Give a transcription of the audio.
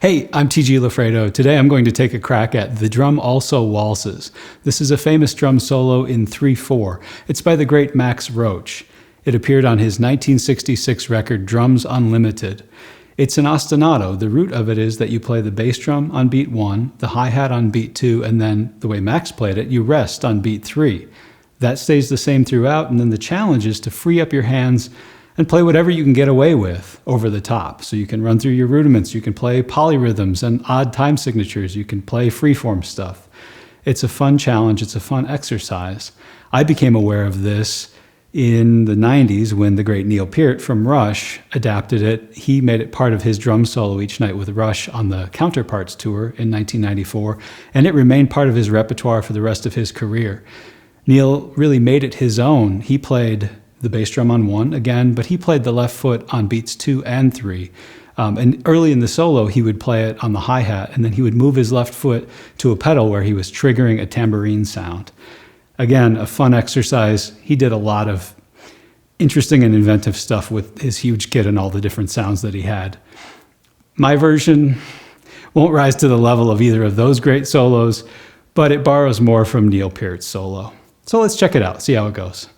Hey, I'm TG LaFredo. Today I'm going to take a crack at the Drum Also Waltzes. This is a famous drum solo in 3/4. It's by the great Max Roach. It appeared on his 1966 record Drums Unlimited. It's an ostinato. The root of it is that you play the bass drum on beat 1, the hi-hat on beat 2, and then, the way Max played it, you rest on beat 3. That stays the same throughout, and then the challenge is to free up your hands and play whatever you can get away with over the top. So you can run through your rudiments, you can play polyrhythms and odd time signatures, you can play freeform stuff. It's a fun challenge, it's a fun exercise. I became aware of this in the 90s when the great Neil Peart from Rush adapted it. He made it part of his drum solo each night with Rush on the Counterparts tour in 1994, and it remained part of his repertoire for the rest of his career. Neil really made it his own. He played the bass drum on 1 again, but he played the left foot on beats 2 and 3. And early in the solo, he would play it on the hi-hat, and then he would move his left foot to a pedal where he was triggering a tambourine sound. Again, a fun exercise. He did a lot of interesting and inventive stuff with his huge kit and all the different sounds that he had. My version won't rise to the level of either of those great solos, but it borrows more from Neil Peart's solo. So let's check it out, see how it goes.